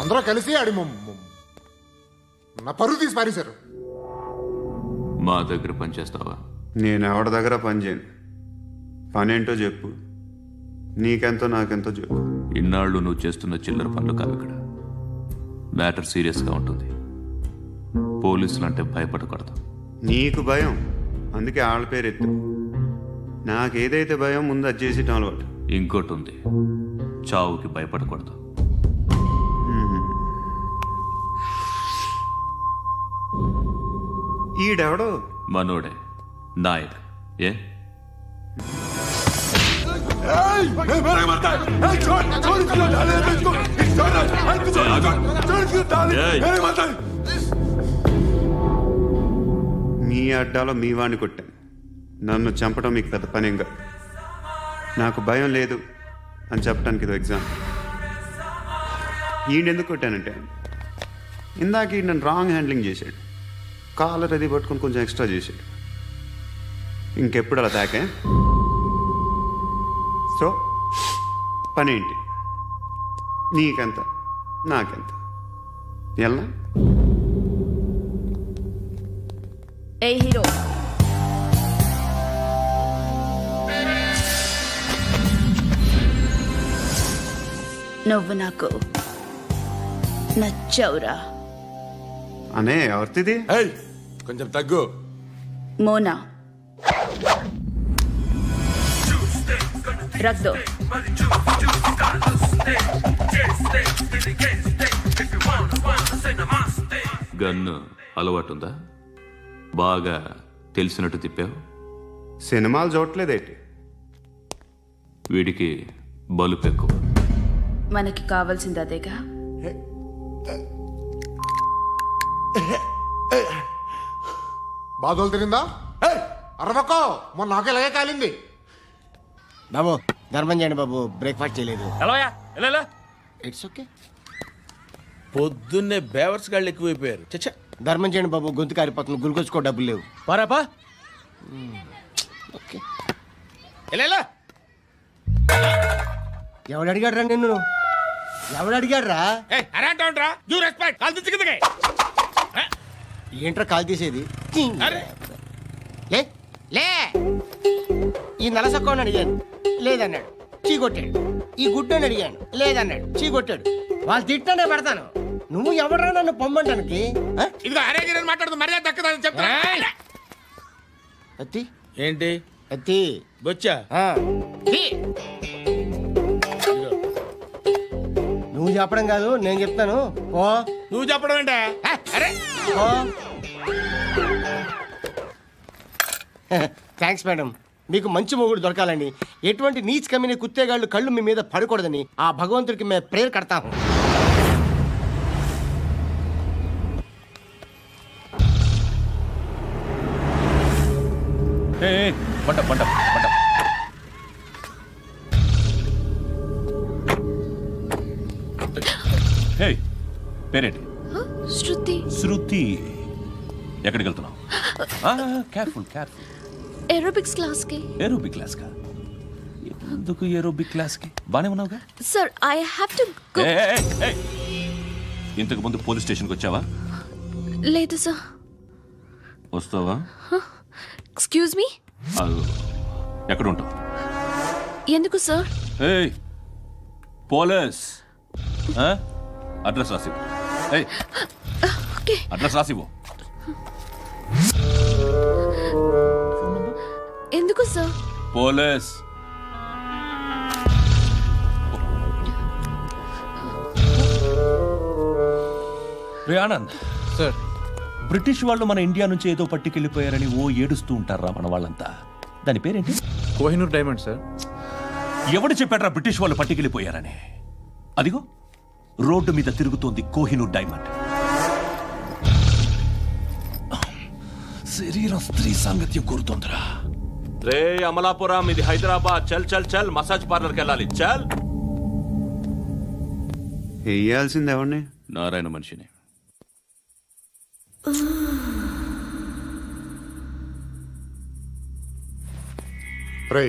అందరూ కలిసి ఆడి నా పరువు తీసి పారేశారు. మా దగ్గర పని చేస్తావా? నేను ఎవరి దగ్గర పని చేయను. పనేంటో చెప్పు. నీకెంతో నాకెంతో చెప్పు. ఇన్నాళ్ళు నువ్వు చేస్తున్న చిల్లర పనులు కావు ఇక్కడ. మ్యాటర్ సీరియస్గా ఉంటుంది. పోలీసులు అంటే భయపడకూడదు. నీకు భయం, అందుకే ఆళ్ళ పేరు ఎత్తు. నాకేదైతే భయం ముందు అది చేసేటం అలవాటు. ఇంకోటి ఉంది, చావుకి భయపడకూడదు. ఈడెవడో మనోడే నాయక్. ఏ మీ అడ్డాలో మీ వాడిని కొట్టాను. నన్ను చంపడం మీకు పెద్ద పనేంగా. నాకు భయం లేదు అని చెప్పడానికి ఇది ఎగ్జామ్. ఈయనెందుకు కొట్టానంటే ఇందాక ఈ నన్ను రాంగ్ హ్యాండ్లింగ్ చేశాడు. కాలర్ అది పట్టుకొని కొంచెం ఎక్స్ట్రా చేశాడు. ఇంకెప్పుడు అలా తాకే. సో పనేంటి? నీకెంత నాకెంత ఎలా? ఏ హీరో, నువ్వు నాకు నచ్చవురా. అనే ఎవరిది? కొంచెం తగ్గు. మోనా రక్ దో. గన్ను అలవాటుందా? బాగా తెలిసినట్టు తిప్పావు. సినిమాలు చూడట్లేదేంటి? వీడికి బలుపు ఎక్కువ. మనకి కావాల్సింది అదేగా. బాధలు తిరిందా? అరవకో, మొన్న నాకు ఇలాగే కాలింది. బాబు ధర్మం చేయండి బాబు, బ్రేక్ఫాస్ట్ చేయలేదు. It's okay. పొద్దున్నే బేవర్స్ గాళ్ళు ఎక్కువైపోయారు. చచ్చా, ధర్మం చేయండి బాబు, గొంతు కారిపోతుంది. గురికొచ్చుకో డబ్బులు లేవు. పారాపా. ఓకే. ఎవడు అడిగాడు రా నిన్ను? ఎవడు అడిగాడు రా? ఏంట్రా కాల్ తీసేది? లే. ఈ నలసక్కని అడిగాను, లేదన్నాడు, చీ కొట్టాడు. ఈ గుడ్డని అడిగాను, లేదన్నాడు, చీ కొట్టాడు. వాళ్ళు తిట్టానే పెడతాను. నువ్వు ఎవడరా నన్ను పొమ్మంటానికి? మాట్లాడుతూ మర్యాద దక్కదని చెప్తా. అత్తి ఏంటి? అత్తి బొచ్చా? నువ్వు చెప్పడం కాదు, నేను చెప్తాను. ఓ నువ్వు చెప్పడం ఏంటే? అరే థ్యాంక్స్ మేడం. మీకు మంచి మొగుడు దొరకాలని, ఎటువంటి నీచ్ కమ్మిన కుత్తేగాళ్ళు కళ్ళు మీ మీద పడకూడదని ఆ భగవంతుడికి మేము ప్రేయర్ కడతాము. పేరేంటి? శృతి. శృతి. ఎక్కడికి వెళ్తున్నావు? Careful careful. ఏరోబిక్స్ క్లాస్ కి. ఏరోబిక్ క్లాస్ కా? ఎందుకు ఏరోబిక్ క్లాస్ కి? బానే ఉన్నావుగా? Sir I have to go. ఇంతకు ముందు పోలీస్ స్టేషన్కి వచ్చావా? లేదు సార్. వస్తావా? Excuse me. ఎక్కడ ఉంటావు? ఎందుకు సార్? పోలీస్ అడ్రస్ రాసివ్వు. అడ్రస్ రాసివ్వు. ఎందుకు సార్? పోలీస్. రే ఆనంద్ సార్, బ్రిటిష్ వాళ్ళు మన ఇండియా నుంచి ఏదో పట్టుకెళ్ళిపోయారని ఓ ఏడుస్తూ ఉంటారా మన వాళ్ళంతా. దాని పేరేంటి? Kohinoor diamond sir. ఎవడు చెప్పాడ్రా బ్రిటిష్ వాళ్ళు పట్టుకెళ్ళిపోయారని? అదిగో రోడ్డు మీద తిరుగుతోంది కోహినూర్ డైమండ్. శరీరం స్త్రీ సాంగత్యం కోరుతోందిరా. రే అమలాపురం, ఇది హైదరాబాద్. చల్ చల్ చల్, మసాజ్ పార్లర్కి వెళ్ళాలి. చల్. వేయాల్సింది ఎవరిని? నారాయణ మనిషిని. రే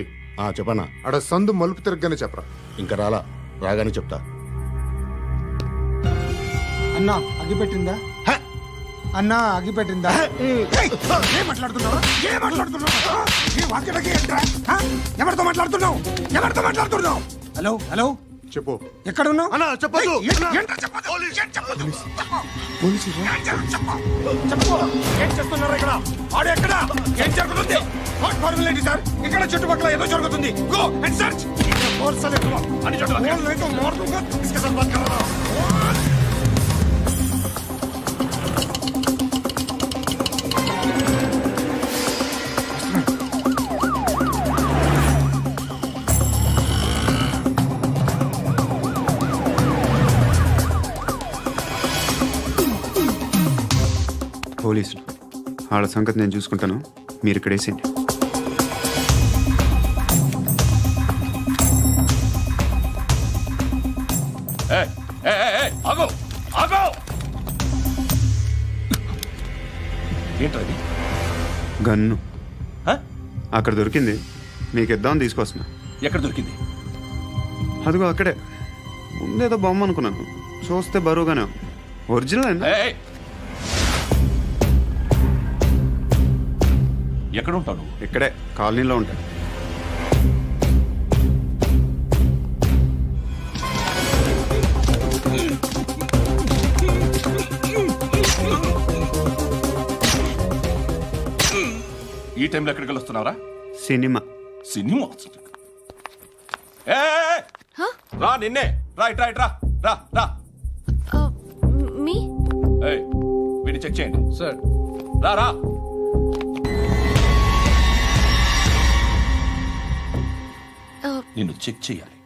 చెప్పనా? అడ సందు మలుపు తిరగగానే చెప్పరా. ఇంకా రాలా, రాగానే చెప్తా. అన్నా అగిపెట్టిందా అన్నా అగిపెట్టిందా? ఏం మాట్లాడుతున్నావు? ఎవరితో మాట్లాడుతున్నావు? హలో హలో చెప్పు. ఎక్కడ ఉన్నావు? అన్నా చెప్పదు. ఏం చేస్తున్నారు ఇక్కడ? ఆడు ఎక్కడ? ఏం జరుగుతుంది? వాట్ ఫార్మల్ ఏంటి సార్? ఇక్కడ చుట్టుపక్కల ఏదో జరుగుతుంది. Go and search. అని పోలీసులు వాళ్ళ సంగతి నేను చూసుకుంటాను, మీరు ఇక్కడ వేసేయండి. ఏంటది? గన్ను అక్కడ దొరికింది, మీకు ఇద్దామని తీసుకొస్తున్నా. ఎక్కడ దొరికింది? అదిగో అక్కడే. ముందేదో బొమ్మ అనుకున్నాను, చూస్తే బరువుగానే ఉంది. ఒరిజినల్ అండి. ఎక్కడ ఉంటాను? ఇక్కడే కాలనీలో ఉంటాను. ఈ టైంలో ఎక్కడికి వస్తున్నావురా? సినిమా. సినిమా రా, నిన్నే రా, ఇట్రా ఇట్రా, రా రా. మీ వీడిని చెక్ చేయండి సార్. రా రా. నిన్ను చెక్ చేయాలి.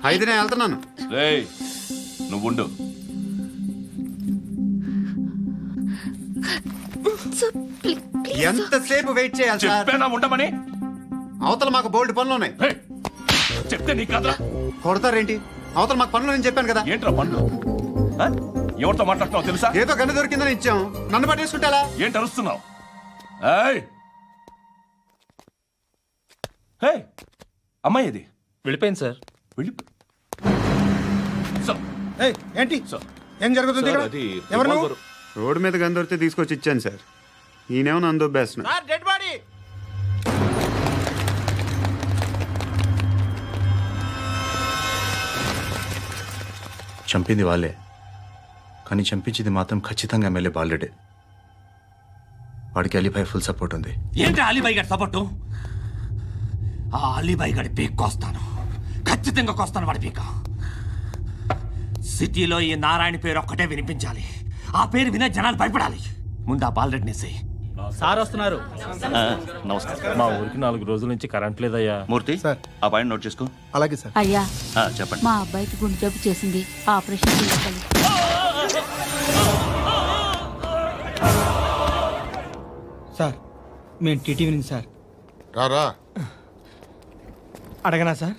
అయితే నేను వెళ్తున్నాను. రేయ్ నువ్వుండు. ఎంతసేపు వెయిట్ చేయాలి? చెప్పేనా ఉండమని? అవతల మాకు బోల్డ్ పనులు ఉన్నాయి. చెప్తే నీ కదా కొడతారేంటి? అవతల మాకు పనులు నేను చెప్పాను కదా. ఏంట్రా పనులు? ఎవరితో మాట్లాడుతున్నావు తెలుసా? ఏదో గన్ను దొరికిందని ఇచ్చాం, నన్ను పట్టేసుకుంటా. ఏంటి అరుస్తున్నావు? అమ్మాయి ఇది వెళ్ళిపోయింది సార్. ఏంటి ఏం జరుగుతుంది? ఎవరు నువ్వు? రోడ్డు మీద గన్ను దొరికితే తీసుకొచ్చి ఇచ్చాను సార్. ఈయనేమో నన్ను దొబ్బేస్తున్నా. Dead body. చంపింది వాళ్ళే, కానీ చంపించింది మాత్రం ఖచ్చితంగా ఎమ్మెల్యే బాలుడే. వాడికి అలీభాయ్ ఫుల్ సపోర్ట్ ఉంది. ఏంటి అలీభాయ్ గారి సపోర్టు? ఆ అలీభాయ్ గారి పీక్ కోస్తాను, ఖచ్చితంగా కోస్తాను వాడి పీక. సిటీలో ఈ నారాయణ పేరు ఒక్కటే వినిపించాలి. ఆ పేరు వినే జనాలు భయపడాలి. ముందు ఆ బాలరెడ్డిని వేసేయి. సార్ వస్తున్నారు. నమస్కారం. మా ఊరికి 4 రోజుల నుంచి కరెంట్ లేదయ్యా. మూర్తి సార్, ఆ పాయింట్ నోట్ చేసుకో. అలాగే సార్. అయ్యా చెప్పండి. మా అబ్బాయికి గుండె జబ్బు చేసింది, ఆపరేషన్ చేయాలి. సార్ మేము టీటీవీ నుంచి సార్. రారా. అడగనా సార్?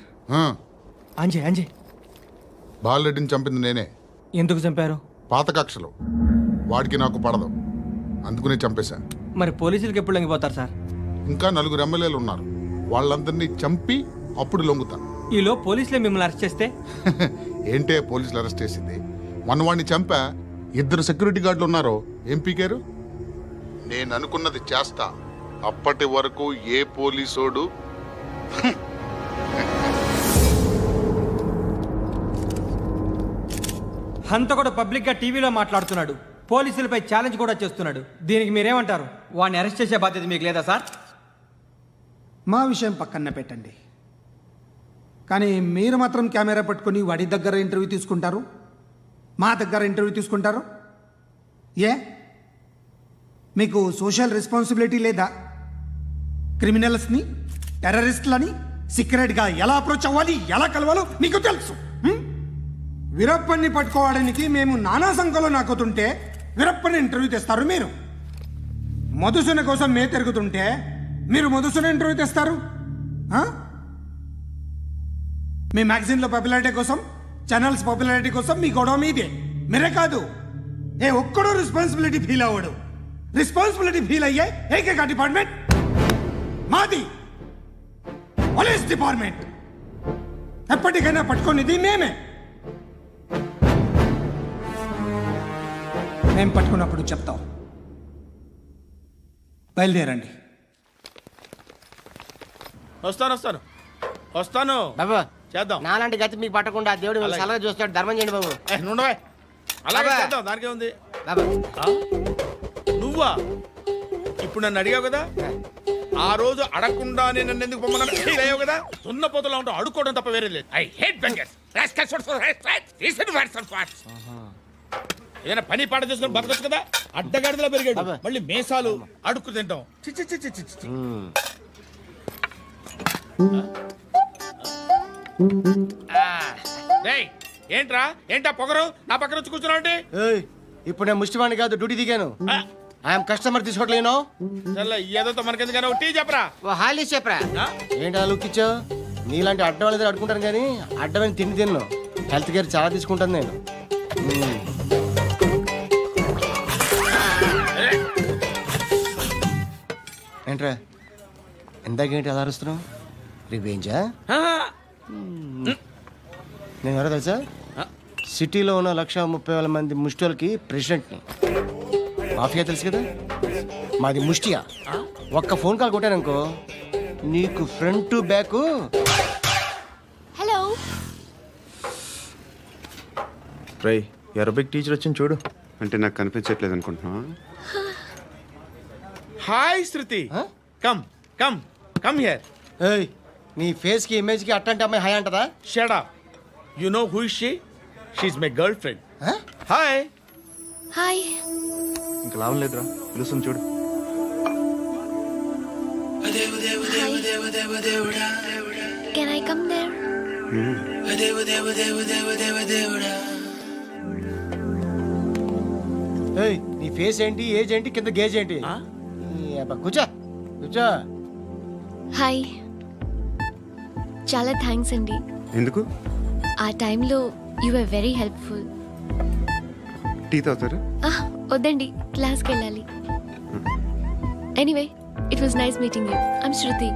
అంజయ్ బాలరెడ్డిని చంపింది నేనే. ఎందుకు చంపారు? పాత కక్షలు, వాడికి నాకు పడదు, అందుకునే చంపేశా. మరి పోలీసులకి ఎప్పుడు లొంగిపోతారు సార్? ఇంకా 4 ఎమ్మెల్యేలు ఉన్నారు, వాళ్ళందరినీ చంపి అప్పుడు లొంగుతా. ఈలో పోలీసులే మిమ్మల్ని అరెస్ట్ చేస్తే? ఏంటే పోలీసులు అరెస్ట్ చేసింది? మన వాడిని చంపా, 2 సెక్యూరిటీ గార్డులు ఉన్నారో ఏం పీకారు? నేను అనుకున్నది చేస్తా, అప్పటి వరకు ఏ పోలీసోడు హంతకుడు పబ్లిక్ గా టీవీలో మాట్లాడుతున్నాడు, పోలీసులపై ఛాలెంజ్ కూడా చేస్తున్నాడు. దీనికి మీరేమంటారు? వాడిని అరెస్ట్ చేసే బాధ్యత మీకు లేదా సార్? మా విషయం పక్కన పెట్టండి, కానీ మీరు మాత్రం కెమెరా పట్టుకొని వాడి దగ్గర ఇంటర్వ్యూ తీసుకుంటారు, మా దగ్గర ఇంటర్వ్యూ తీసుకుంటారు. ఏ మీకు సోషల్ రెస్పాన్సిబిలిటీ లేదా? క్రిమినల్స్ని, టెర్రరిస్టులని సీక్రెట్గా ఎలా అప్రోచ్ అవ్వాలి, ఎలా కలవాలో మీకు తెలుసు. వీరప్పని పట్టుకోవడానికి మేము నానా సంఖ్యలో నాకుతుంటే వీరప్పని ఇంటర్వ్యూ తెస్తారు మీరు. మధుసూన కోసం మే తిరుగుతుంటే మీరు మధుసూన ఇంటర్వ్యూ తెస్తారు. మీ మ్యాగజైన్లో పాపులారిటీ కోసం, ఛానల్స్ పాపులారిటీ కోసం మీ గొడవ మీదే. మీరే కాదు, ఏ ఒక్కడో రెస్పాన్సిబిలిటీ ఫీల్ అవ్వడు. రెస్పాన్సిబిలిటీ ఫీల్ అయ్యే ఏకైక డిపార్ట్మెంట్ మాది, పోలీస్ డిపార్ట్మెంట్. ఎప్పటికైనా పట్టుకునేది మేమే. మేం పట్టుకున్నప్పుడు చెప్తాం. బయలుదేరండి. వస్తాను బాబు చేద్దాం. నాలాంటి గతి మీకు పట్టకుండా దేవుడు మిమ్మల్ని సలహా చూస్తాడు. ధర్మం చేయండి బాబు. నుండవే అలాగే బాబా. చేద్దాం, దానికే ఉంది. బాబు నువ్వా ఇప్పుడు నన్ను అడిగావు కదా, ఆ రోజు అడగకుండానే నన్ను ఎందుకు పొమ్మన్నాడు ఫీల్ అయ్యావు కదా. సున్న పోతలో ఉంటావు, అడుక్కోవడం తప్ప వేరే లేదు. I hate bangers. ఏదైనా పని పాట చేసుకుని బతకొచ్చు కదా. అడ్డగాడిదలా పెరిగాడు, మళ్ళీ మేసాలు అడుక్కు తింటాం. చిచ్చి చిచ్చి చిచ్చి. ఏంట్రా ఏంటా పొగరు నా పక్కన వచ్చి కూర్చున్నావు అంటే? ఇప్పుడు నేను ముష్టివాణి కాదు, డ్యూటీ దిగాను. ఐఎమ్ కస్టమర్ తీసుకోవట్లేను. ఏదో మనకెందుకైనా టీ చెప్పరా. హాలీ చెప్పరా. ఏంటి ఆ లుక్ ఇచ్చావు? నీలాంటి అడ్డం వాళ్ళ దగ్గర అడుకుంటాను కానీ అడ్డమైన తిండి తిన్ను. హెల్త్ కేర్ చాలా తీసుకుంటాను నేను. ఏంట్రా ఇందాకేంటి అలా అరుస్తున్నావు? రివేంజా? నేను ఎవరో తెలుసా? సిటీలో ఉన్న 130,000 మంది ముష్టిలకి ప్రెసిడెంట్ని. మాఫియా తెలుసు కదా, మాది ముష్టియా. ఒక్క ఫోన్ కాల్ కొట్టాననుకో నీకు ఫ్రంట్ టు బ్యాక్. హలో రై అరబిక్ టీచర్ వచ్చింది చూడు. అంటే నాకు కనిపించట్లేదు అనుకుంటున్నా. Hi Shruti, come come come here. ఏయ్ నీ ఫేస్ కి ఇమేజ్ కి అట్టంటే అమ్మాయి హాయ్ అంటదా? Shut up. You know who is she? She is my girlfriend. Hi hi. ఇంకా లాభం లేదురా, పిలుస్తుంది చూడు. Can I come there? ఏయ్ నీ ఫేస్ ఏంటి, ఏజ్ ఏంటి, కింద గేజ్ ఏంటి? కూర్చో కూర్చో. హాయ్. చాలా థ్యాంక్స్ అండి. ఎందుకు? ఆ టైంలో you are very helpful. Tea తాగుతారా? వద్దండి, క్లాస్కి వెళ్ళాలి. Anyway it was nice meeting you. I'm Shruti.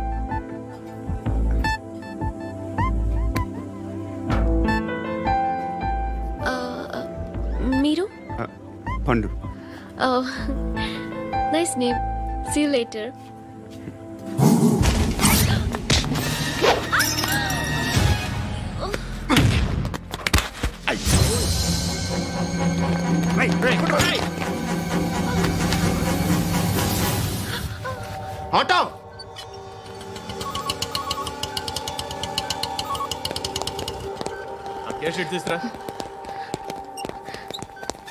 మీరు? Pandu. Nice name. See you later. Auto షీట్ తీసురా.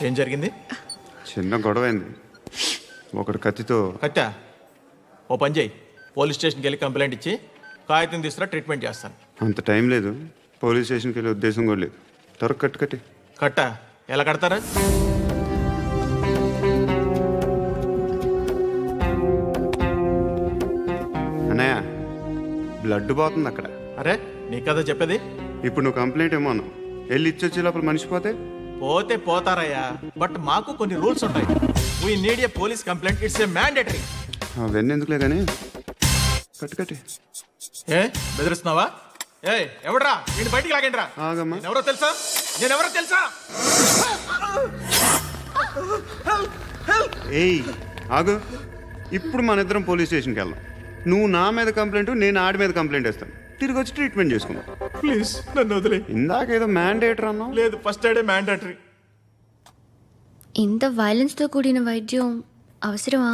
ఏం జరిగింది? చిన్న గొడవ అయింది. ఒకడు కత్తితో. కట్టా? ఓ పని చేయి, పోలీస్ స్టేషన్కి వెళ్ళి కంప్లైంట్ ఇచ్చి కాగితం తీసుకురా, ట్రీట్మెంట్ చేస్తాను. అంత టైం లేదు, పోలీస్ స్టేషన్కి వెళ్ళే ఉద్దేశం కూడా లేదు. త్వరగా కట్టి. కట్టా? ఎలా కడతారా? అన్నయ్య బ్లడ్ పోతుంది అక్కడ. అరే నీ కదా చెప్పేది. ఇప్పుడు నువ్వు కంప్లైంట్ ఏమో అన్నావు, వెళ్ళి ఇచ్చొచ్చే లోపల మనిషి పోతే పోతే పోతారయ్యా, బట్ మాకు కొన్ని రూల్స్ ఉంటాయి. We need a police complaint, it's a mandatory. అవన్నీ ఎందుకులే కానీ కట్టి. ఏ బెదిరిస్తున్నావా? ఏ ఎవడ్రా నేను బయటికి లాగండిరా. ఆగమ్మా. ఎవరో తెలుసా? నేనెవరో తెలుసా? ఏయ్ ఆగు. ఇప్పుడు మన ఇద్దరం పోలీస్ స్టేషన్కి వెళ్దాం. నువ్వు నా మీద కంప్లైంట్, నేను ఆడి మీద కంప్లైంట్ వేస్తాను. తిరిగి వచ్చి ట్రీట్మెంట్ చేసుకుందాం. ప్లీజ్ నన్ను వదిలే. ఇందాకేదో మ్యాండేటరీ అన్నావు. లేదు, ఫస్ట్ ఎయిడే మ్యాండేటరీ. ఇంత వైలెన్స్తో కూడిన వైద్యం అవసరమా?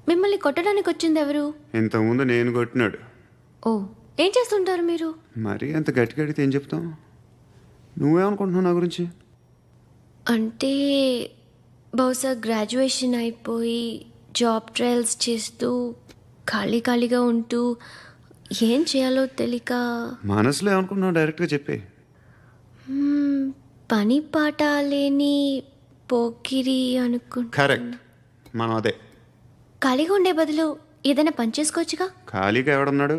మిమ్మల్ని కొట్టడానికి వచ్చింది ఎవరు? ఇంతకుముందు నేను కొట్టినాడు. ఓ, ఏం చేస్తుంటారు మీరు? మరి అంత గట్టిగా అడిగితే ఏం చెప్తాం? నువ్వేమనుకుంటున్నావు నా గురించి? అంటే బహుశా గ్రాడ్యుయేషన్ అయిపోయి జాబ్ ట్రయల్స్ చేస్తూ ఖాళీగా ఉంటూ ఏం చేయాలో తెలియక. మనసులో ఏమనుకుంటున్నావు డైరెక్ట్గా చెప్పే. పని పాట లేని పోకిరి అనుకుంటా. కరెక్ట్, మనం అదే. ఖాళీగా ఉండే బదులు ఏదైనా పని చేసుకోవచ్చుగా. ఖాళీగా ఎవడున్నాడు?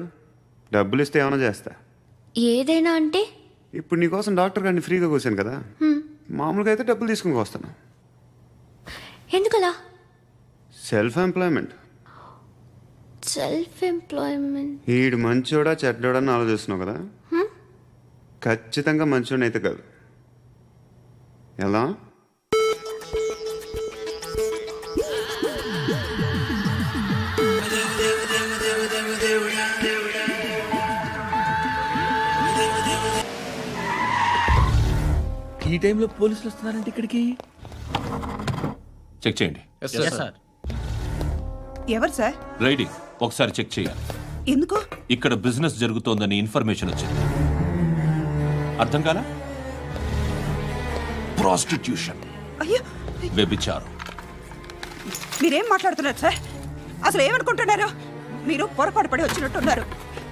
డబ్బులు ఇస్తే ఏమైనా చేస్తా. ఏదైనా అంటే? ఇప్పుడు నీకోసం డాక్టర్ గారిని ఫ్రీగా కూర్చాను కదా, మామూలుగా అయితే డబ్బులు తీసుకుని వస్తాను. ఎందుకలా? Self employment. Self employment. ఈడు మంచోడా చెడ్డోడా అని ఆలోచిస్తున్నావు కదా, ఖచ్చితంగా మంచోడని అయితే కాదు. ఎలా? ఈ టైంలో పోలీసులు వస్తున్నారంటే ఇక్కడికి. చెక్ చేయండి. ఎవరు సార్? రైడింగ్ ఒకసారి చెక్ చేయాలి. ఎందుకు? ఇక్కడ బిజినెస్ జరుగుతోందని ఇన్ఫర్మేషన్ వచ్చింది. అర్థం కాలా? ప్రాస్టిట్యూషన్, అయ్యో వ్యభిచారం. మీరేం మాట్లాడుతున్నారు సార్? అసలు ఏమనుకుంటున్నారు? మీరు పొరపాటు పడి వచ్చినట్టున్నారు.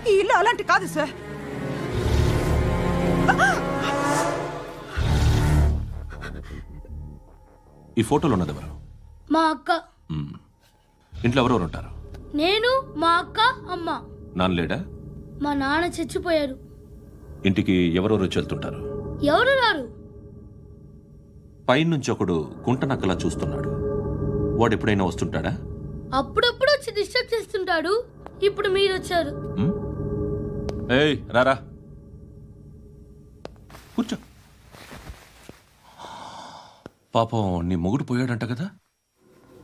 ఈ ఇల్లు అలాంటి కాదు సార్. ఈ ఫోటోలో ఉన్నది ఎవరు? మా అక్క. ఇంట్లో ఎవరెవరు ఉంటారు? నేను, మా అక్క, అమ్మ. నాన్న లేడా? మా నాన్న చచ్చిపోయారు. ఇంటికి ఎవరెవరు వచ్చి వెళ్తుంటారు? ఎవరు రారు. పైనుంచి ఒకడు గుంటనక్కలా చూస్తున్నాడు. వాడు ఎప్పుడైనా వస్తుంటాడా? అప్పుడప్పుడు వచ్చి డిస్టర్బ్ చేస్తుంటాడు. ఇప్పుడు మీరు వచ్చారు. ఏయ్ రారా, కూర్చో. పాపం నీ మొగుడు పోయాడంట కదా,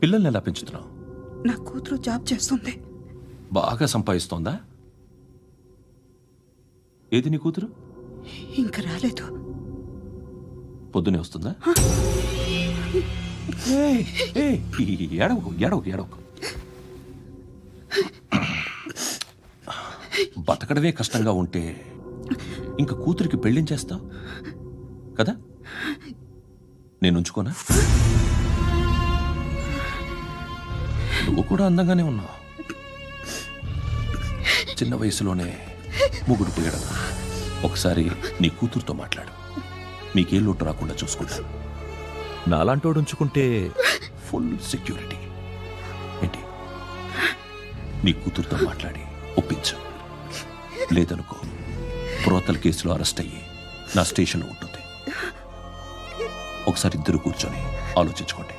పిల్లల్ని ఎలా పెంచుతున్నావు? నా కూతురు జాబ్ చేస్తుంది. బాగా సంపాదిస్తోందా? ఏది నీ కూతురు? ఇంకా రాలేదు. పొద్దునే వస్తుందా? ఏడవకు ఏడవకు ఏడవకు. బతకడమే కష్టంగా ఉంటే ఇంకా కూతురికి పెళ్ళించేస్తావు కదా? నేను ఉంచుకోనా? నువ్వు కూడా అందంగానే ఉన్నావు. చిన్న వయసులోనే ముగ్గుడు పోయడం. ఒకసారి నీ కూతురుతో మాట్లాడు. మీకే లోటు రాకుండా చూసుకుంటాను. నాలాంటోడు ఉంచుకుంటే ఫుల్ సెక్యూరిటీ. ఏంటి? నీ కూతురుతో మాట్లాడి ఒప్పించు. లేదనుకో ప్రోతల కేసులో అరెస్ట్ అయ్యి నా స్టేషన్లో ఉంటుంది. ఒకసారి ఇద్దరు కూర్చొని ఆలోచించుకోండి.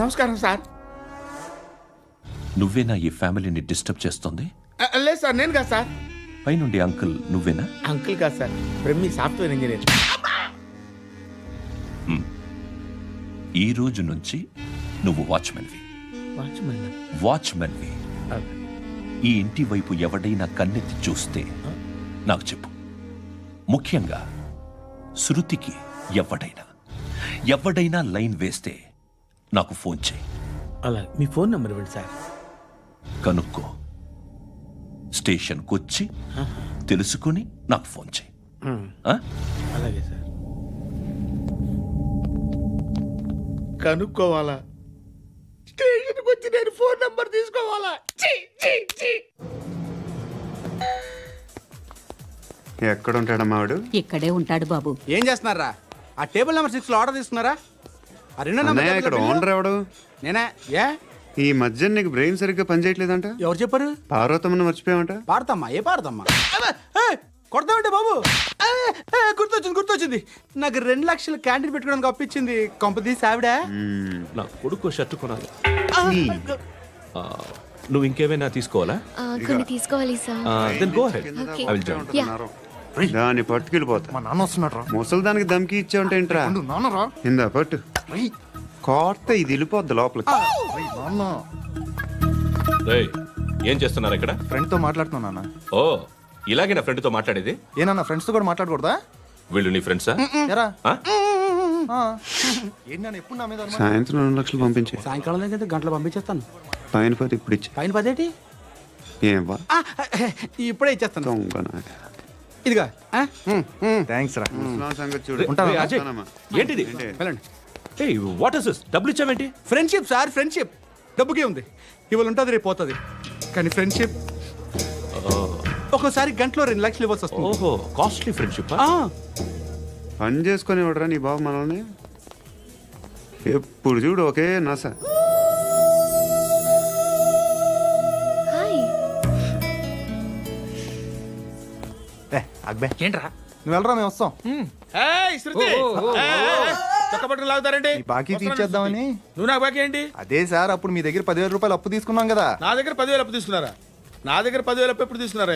నమస్కారం సార్. నువ్వేనా ఈ ఫ్యామిలీని డిస్టర్బ్ చేస్తుంది? లేదు సార్, నేను కాదు సార్. పైనుండి అంకుల్ నువ్వేనా? అంకుల్ కాదు సార్, బ్రహ్మి సాఫ్ట్వేర్ ఇంజనీర్. ఈ రోజు నుంచి నువ్వు వాచ్మెన్వి. వాచ్మెన్వి. ఈ ఇంటి వైపు ఎవడైనా కన్నెత్తి చూస్తే నాకు చెప్పు. ముఖ్యంగా శృతికి ఎవడైనా లైన్ వేస్తే నాకు ఫోన్ చేయి. అలా మీ ఫోన్ నెంబర్ ఇవ్వండి సార్. కనుక్కో. స్టేషన్కి వచ్చి తెలుసుకుని నాకు ఫోన్ చేయి. అలాగే సార్. కనుక్కోవాలా? స్టేషన్కి వచ్చి నేను ఫోన్ నెంబర్ తీసుకోవాలా? ఎక్కడ ఉంటాడమ్మా వాడు? ఇక్కడే ఉంటాడు బాబు. ఏం చేస్తున్నారా? ఆ టేబుల్ నెంబర్ 6 లో ఆర్డర్ తీసుకున్నారా? ఆ రెండో నెంబర్ ఇక్కడ ఓనర్ ఎవడు? నేనే. ఏ ఈ మధ్య నీకు బ్రెయిన్ సరిగ్గా పనిచేయట్లేదంట. ఎవరు చెప్పారు? పార్వతమ్మను మర్చిపోయామంట. పాడతామ్మా? ఏ పాడతామ్మా? కొడతామంటే బాబు. గుర్తొచ్చింది. నాకు 2 లక్షలు క్యాంటీన్ పెట్టుకోవడానికి అప్పించింది కొంపదీసి ఆవిడ. నా కొడుకు షర్టు కొనాలి. నువ్వు ఇంకేమైనా తీసుకోవాలా? కొన్ని తీసుకోవాలి సార్. దాన్ని పట్టుకెళ్ళిపోతా. మా నాన్న వస్తున్నాడు. ముసలి దానికి దమ్కి ఇచ్చావుంటే ఏంట్రా? ఇందా పట్టు. కోర్త ఇది వెళ్ళిపోద్ది లోపలికి. ఏం చేస్తున్నారు ఇక్కడ? ఫ్రెండ్ తో మాట్లాడుతున్నా. ఓ, ఇలాగే నా ఫ్రెండ్ తో మాట్లాడేది? ఏనా ఫ్రెండ్స్ తో కూడా మాట్లాడకూడదా? వీళ్ళు నీ ఫ్రెండ్సా? ఎప్పుడు నా మీద సాయంత్రం 2 లక్షలు పంపించే. సాయంకాలం దగ్గర గంటలు పంపించేస్తాను. పైన 10 ఇప్పుడు ఇచ్చే. పైన 10 ఏంటి? ఏం ఇప్పుడే ఇచ్చేస్తాను. ఇదిగా థ్యాంక్స్ రా. సంగతి చూడు. ఏంటిది? What is this? డబ్బులు ఇచ్చావేంటి? Friendship sir, friendship. డబ్బుకే ఉంది. ఇవాళ ఉంటుంది, రేపు పోతుంది. కానీ ఫ్రెండ్షిప్ ఒక్కోసారి గంటలో 2 లక్షలు ఇవ్వాల్సి వస్తుంది. ఓహో, కాస్ట్లీ ఫ్రెండ్షిప్. పని చేసుకొని ఇవ్వడరా నీ బాబు మనల్ని? ఎప్పుడు చూడు ఒకే నస. అక్బే ఏంట్రా? నువ్వు వెళ్ళరా మేము వస్తాం. ఏయ్, శృతి! చొక్క పట్టుకుని లాగుతారండి. బాకీ తీర్చేద్దామని. నువ్వు నాకు బాకీ ఏంటి? అదే సార్, అప్పుడు మీ దగ్గర 10,000 రూపాయలు అప్పు తీసుకున్నాం కదా. నా దగ్గర 10,000 అప్పు తీసుకున్నారా? నా దగ్గర 10,000 అప్పు ఎప్పుడు తీసుకున్నారా?